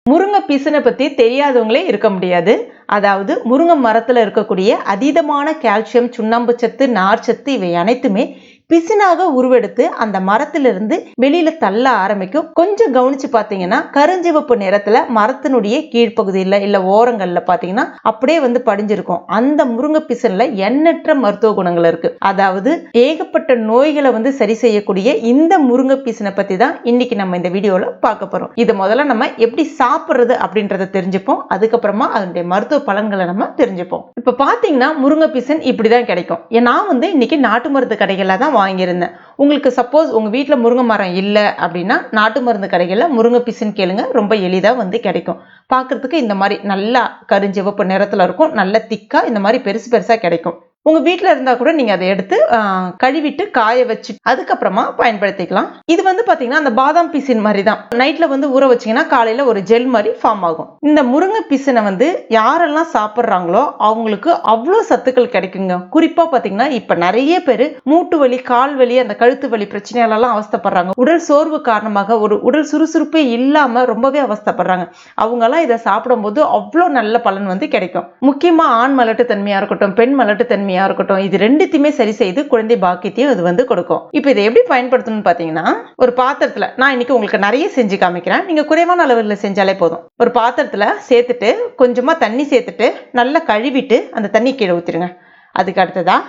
முருங்கை பீசனை பத்தி தெரியாதவங்களே இருக்க முடியாது. அதாவது முருங்கை மரத்துல இருக்கக்கூடிய அதீதமான கால்சியம், சுண்ணாம்பு சத்து, நார் சத்து இவை அனைத்துமே பிசினாக உருவெடுத்து அந்த மரத்திலிருந்து வெளியில தள்ள ஆரம்பிக்கும். கொஞ்சம் கவனிச்சு பாத்தீங்கன்னா கருஞ்சிவப்பு நிறத்துல மரத்தினுடைய கீழ்ப்பகுதியில இல்ல ஓரங்கள்ல பாத்தீங்கன்னா அப்படியே படிஞ்சிருக்கும். அந்த முருங்கை பிசன்ல எண்ணற்ற மருத்துவ குணங்கள் இருக்கு. அதாவது ஏகப்பட்ட நோய்களை சரி செய்யக்கூடிய இந்த முருங்கை பீசனை பத்தி தான் இன்னைக்கு நம்ம இந்த வீடியோல பார்க்க போறோம். இது முதல்ல நம்ம எப்படி சாப்பிடுறது அப்படின்றத தெரிஞ்சுப்போம். அதுக்கப்புறமா அதனுடைய மருத்துவ பலன்களை நம்ம தெரிஞ்சுப்போம். இப்ப பாத்தீங்கன்னா முருங்கை பீசன் இப்படிதான் கிடைக்கும். நான் இன்னைக்கு நாட்டு மருந்து கடைகள்ல தான் வாங்கியிருந்தேன். உங்களுக்கு சப்போஸ் உங்க வீட்டுல முருங்கை மரம் இல்ல அப்படின்னா நாட்டு மருந்து கடைகள்ல முருங்கை பீசன் கேளுங்க, ரொம்ப எளிதா கிடைக்கும். பாக்குறதுக்கு இந்த மாதிரி நல்லா கருஞ்சிவப்பு நிறத்துல இருக்கும், நல்ல திக்கா இந்த மாதிரி பெருசு பெருசா கிடைக்கும். உங்க வீட்டுல இருந்தா கூட நீங்க அதை எடுத்து கழுவிட்டு காய வச்சு அதுக்கப்புறமா பயன்படுத்திக்கலாம். இது பாத்தீங்கன்னா அந்த பாதாம் பீசன் மாதிரி தான். நைட்ல ஊற வச்சீங்கன்னா காலையில ஒரு ஜெல் மாதிரி ஃபார்ம் ஆகும். இந்த முருங்கை பீசனை யாரெல்லாம் சாப்பிட்றாங்களோ அவங்களுக்கு அவ்வளோ சத்துக்கள் கிடைக்குங்க. குறிப்பா பாத்தீங்கன்னா இப்ப நிறைய பேர் மூட்டு வலி, கால் வலி, அந்த கழுத்து வலி பிரச்சனையாலெல்லாம் அவஸ்தப்படுறாங்க. உடல் சோர்வு காரணமாக ஒரு உடல் சுறுசுறுப்பே இல்லாம ரொம்பவே அவஸ்தப்படுறாங்க. அவங்க எல்லாம் இதை சாப்பிடும் போது அவ்வளோ நல்ல பலன் கிடைக்கும். முக்கியமா ஆண் மலட்டு தன்மையா இருக்கட்டும், பெண் மலட்டு தன்மையா இருக்கட்டும், இது ரெண்டுத்தையுமே சரி செய்து குழந்தை பாக்கியத்தையும் இது கொடுக்கும். இப்போ இதை எப்படி பயன்படுத்தணும்னு பாத்தீங்கன்னா ஒரு பாத்திரத்துல நான் இன்னைக்கு உங்களுக்கு நிறைய செஞ்சு காமிக்கிறேன். நீங்க குறைவான அளவில் செஞ்சாலே போதும். ஒரு பாத்திரத்துல சேர்த்துட்டு கொஞ்சமா தண்ணி சேர்த்துட்டு நல்லா கழுவிட்டு அந்த தண்ணி கீழே ஊத்திருங்க. அதுக்கு அடுத்ததா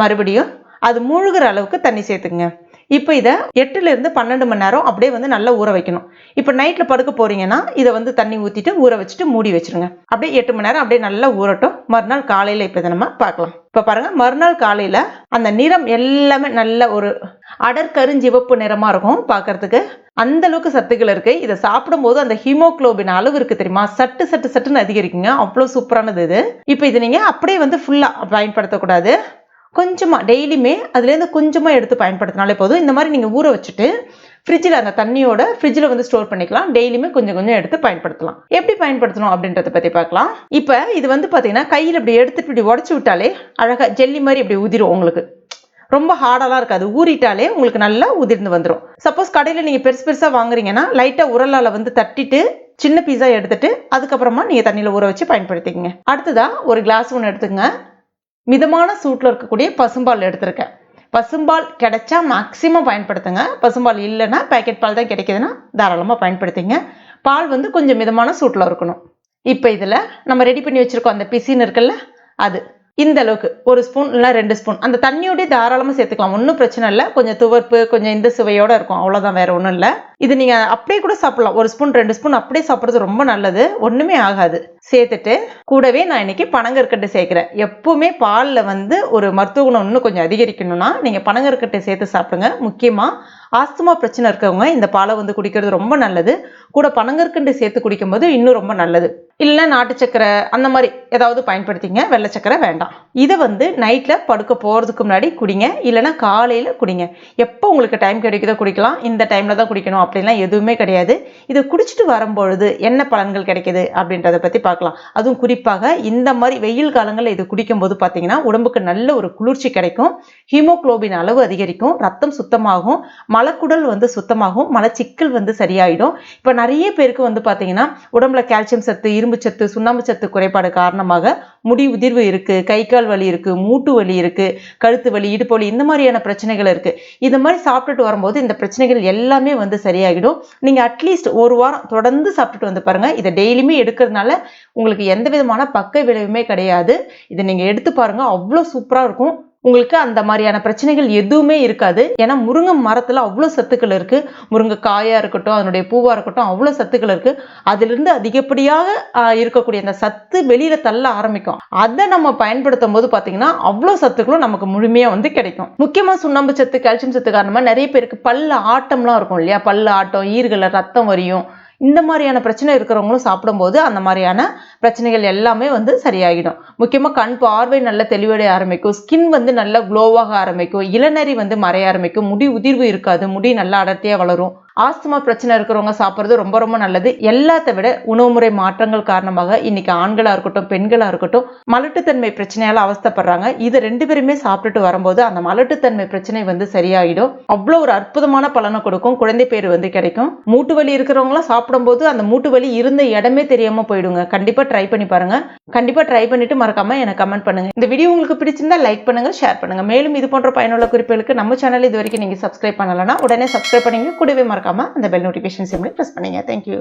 மறுபடியும் அது மூழ்கிற அளவுக்கு தண்ணி சேர்த்துங்க. இப்போ இதை 8 to 12 மணி நேரம் அப்படியே நல்லா ஊற வைக்கணும். இப்போ நைட்ல படுக்க போறீங்கன்னா இதை தண்ணி ஊத்திட்டு ஊற வச்சுட்டு மூடி வச்சிருங்க. அப்படியே 8 மணி நேரம் அப்படியே நல்லா ஊறட்டும். மறுநாள் காலையில இப்போ இதை நம்ம பார்க்கலாம். இப்போ பாருங்க, மறுநாள் காலையில அந்த நிறம் எல்லாமே நல்ல ஒரு அடற்கருஞ்சிவப்பு நிறமா இருக்கும் பார்க்கறதுக்கு. அந்த அளவுக்கு சத்துக்கள் இருக்கு. இதை சாப்பிடும் போது அந்த ஹீமோகுளோபின் அளவு இருக்கு தெரியுமா, சட்டுன்னு அதிகரிக்குங்க. அவ்வளவு சூப்பரானது இது. இப்போ இது நீங்க அப்படியே ஃபுல்லா பயன்படுத்தக்கூடாது. கொஞ்சமா டெய்லியுமே அதுலேருந்து கொஞ்சமா எடுத்து பயன்படுத்தினாலே போதும். இந்த மாதிரி நீங்க ஊற வச்சுட்டு ஃப்ரிட்ஜில் அந்த தண்ணியோட ஃப்ரிட்ஜில் ஸ்டோர் பண்ணிக்கலாம். டெய்லியுமே கொஞ்சம் கொஞ்சம் எடுத்து பயன்படுத்தலாம். எப்படி பயன்படுத்தணும் அப்படின்றத பத்தி பார்க்கலாம். இப்போ இது பாத்தீங்கன்னா கையில் இப்படி எடுத்துட்டு இப்படி உடச்சு விட்டாலே அழகா ஜெல்லி மாதிரி இப்படி உதிரும். உங்களுக்கு ரொம்ப ஹார்டெல்லாம் இருக்காது. ஊறிட்டாலே உங்களுக்கு நல்லா உதிர்ந்து வந்துடும். சப்போஸ் கடையில் நீங்க பெருசு பெருசா வாங்குறீங்கன்னா லைட்டா உரலால தட்டிட்டு சின்ன பீஸா எடுத்துட்டு அதுக்கப்புறமா நீங்க தண்ணியில ஊற வச்சு பயன்படுத்திக்கங்க. அடுத்ததா ஒரு கிளாஸ் ஒன்று எடுத்துங்க. மிதமான சூட்டில் இருக்கக்கூடிய பசும்பால் எடுத்திருக்கேன். பசும்பால் கிடைச்சா மேக்சிமம் பயன்படுத்துங்க. பசும்பால் இல்லைன்னா பேக்கெட் பால் தான் கிடைக்குதுன்னா தாராளமாக பயன்படுத்திங்க. பால் கொஞ்சம் மிதமான சூட்டில் இருக்கணும். இப்போ இதில் நம்ம ரெடி பண்ணி வச்சிருக்கோம் அந்த பிசின் இருக்குல்ல, அது இந்த அளவுக்கு 1 ஸ்பூன் இல்லை 2 ஸ்பூன் அந்த தண்ணியோடய தாராளமாக சேர்த்துக்கலாம். ஒன்றும் பிரச்சனை இல்லை. கொஞ்சம் துவர்ப்பு, கொஞ்சம் இந்த சுவையோட இருக்கும், அவ்வளோதான், வேற ஒன்றும் இல்லை. இது நீங்க அப்படியே கூட சாப்பிடலாம். 1 ஸ்பூன் 2 ஸ்பூன் அப்படியே சாப்பிட்றது ரொம்ப நல்லது, ஒண்ணுமே ஆகாது. சேர்த்துட்டு கூடவே நான் இன்னைக்கு பனங்கற்கண்டு சேர்க்கிறேன். எப்பவுமே பாலில் ஒரு மருத்துவ குணம் இன்னும் கொஞ்சம் அதிகரிக்கணும்னா நீங்க பனங்கற்கட்டை சேர்த்து சாப்பிடுங்க. முக்கியமா ஆஸ்துமா பிரச்சனை இருக்கவங்க இந்த பாலை குடிக்கிறது ரொம்ப நல்லது. கூட பனங்கற்கண்டு சேர்த்து குடிக்கும் போது இன்னும் ரொம்ப நல்லது. இல்லைன்னா நாட்டு சக்கரை அந்த மாதிரி ஏதாவது பயன்படுத்திங்க, வெள்ளை சக்கரை வேண்டாம். இதை நைட்ல படுக்க போறதுக்கு முன்னாடி குடிங்க, இல்லைன்னா காலையில குடிங்க. எப்போ உங்களுக்கு டைம் கிடைக்குதோ குடிக்கலாம். இந்த டைம்ல தான் குடிக்கணும் அப்படின்லாம் எதுவுமே கிடையாது. இதை குடிச்சிட்டு வரும்பொழுது என்ன பலன்கள் கிடைக்குது அப்படின்றத பத்தி பார்க்கலாம். அதுவும் குறிப்பாக இந்த மாதிரி வெயில் காலங்களில் இது குடிக்கும் போது பார்த்தீங்கன்னா உடம்புக்கு நல்ல ஒரு குளிர்ச்சி கிடைக்கும். ஹீமோகுளோபின் அளவு அதிகரிக்கும், ரத்தம் சுத்தமாகும், மலக்குடல் சுத்தமாகும், மலச்சிக்கல் சரியாயிடும். இப்போ நிறைய பேருக்கு பார்த்தீங்கன்னா உடம்புல கால்சியம் சத்து, இரும்பு சத்து, சுண்ணாம்பு சத்து குறைபாடு காரணமாக முடி உதிர்வு இருக்கு, கை கால் வலி இருக்கு, மூட்டு வலி இருக்கு, கழுத்து வலி, இடுப்பு வலி, இந்த மாதிரியான பிரச்சனைகள் இருக்கு. இந்த மாதிரி சாப்பிட்டுட்டு வரும்போது இந்த பிரச்சனைகள் எல்லாமே சரியாகிடும். நீங்க அட்லீஸ்ட் 1 வாரம் தொடர்ந்து சாப்பிட்டுட்டு பாருங்க. இதை டெய்லியுமே எடுக்கிறதுனால உங்களுக்கு எந்த விதமான பக்க விளைவுமே கிடையாது. இதை நீங்க எடுத்து பாருங்க, அவ்வளவு சூப்பரா இருக்கும். உங்களுக்கு அந்த மாதிரியான பிரச்சனைகள் எதுவுமே இருக்காது. ஏன்னா முருங்கை மரத்துல அவ்வளவு சத்துக்கள் இருக்கு. முருங்கை காயா இருக்கட்டும், அதனுடைய பூவா இருக்கட்டும், அவ்வளவு சத்துக்கள் இருக்கு. அதுல இருந்து அதிகப்படியாக இருக்கக்கூடிய அந்த சத்து வெளியில தள்ள ஆரம்பிக்கும். அதை நம்ம பயன்படுத்தும் போது பாத்தீங்கன்னா அவ்வளவு சத்துக்களும் நமக்கு முழுமையா கிடைக்கும். முக்கியமா சுண்ணாம்பு சத்து, கால்சியம் சத்து காரணமா நிறைய பேருக்கு பல்ல ஆட்டம்லாம் இருக்கும் இல்லையா, பல்லு ஆட்டம், ஈறுகள்ல ரத்தம் வரியும், இந்த மாதிரியான பிரச்சனை இருக்கிறவங்களும் சாப்பிடும்போது அந்த மாதிரியான பிரச்சனைகள் எல்லாமே சரியாகிடும். முக்கியமா கண் பார்வை நல்ல தெளிவடைய ஆரம்பிக்கும், ஸ்கின் நல்லா க்ளோவாக ஆரம்பிக்கும், இளநரி மறைய ஆரம்பிக்கும், முடி உதிர்வு இருக்காது, முடி நல்லா அடர்த்தியா வளரும். ஆஸ்துமா பிரச்சனை இருக்கிறவங்க சாப்பிட்றது ரொம்ப ரொம்ப நல்லது. எல்லாத்த விட உணவு முறை மாற்றங்கள் காரணமாக இன்னைக்கு ஆண்களா இருக்கட்டும் பெண்களா இருக்கட்டும் மலட்டுத்தன்மை பிரச்சனையால அவஸ்தைப்படுறாங்க. இதை 2 பேருமே சாப்பிட்டுட்டு வரும்போது அந்த மலட்டுத்தன்மை பிரச்சனை சரியாயிடும். அவ்வளோ ஒரு அற்புதமான பலனை கொடுக்கும். குழந்தை பேர் கிடைக்கும். மூட்டு வலி இருக்கிறவங்களாம் சாப்பிடும்போது அந்த மூட்டு வலி இருந்த இடமே தெரியாம போயிடுங்க. கண்டிப்பா ட்ரை பண்ணி பாருங்க. கண்டிப்பா ட்ரை பண்ணிட்டு மறக்காம எனக்கு கமெண்ட் பண்ணுங்க. இந்த வீடியோ உங்களுக்கு பிடிச்சிருந்தா லைக் பண்ணுங்க, ஷேர் பண்ணுங்க. மேலும் இது போன்ற பயனுள்ள குறிப்புகளுக்கு நம்ம சேனல் இது வரைக்கும் நீங்க சப்ஸ்கிரைப் பண்ணலன்னா உடனே சப்ஸ்கிரைப் பண்ணீங்க. கூடவே மறக்காம அந்த பெல் நோட்டிஃபிகேஷன் சிம்ல பிரஸ் பண்ணுங்க. தேங்க்யூ.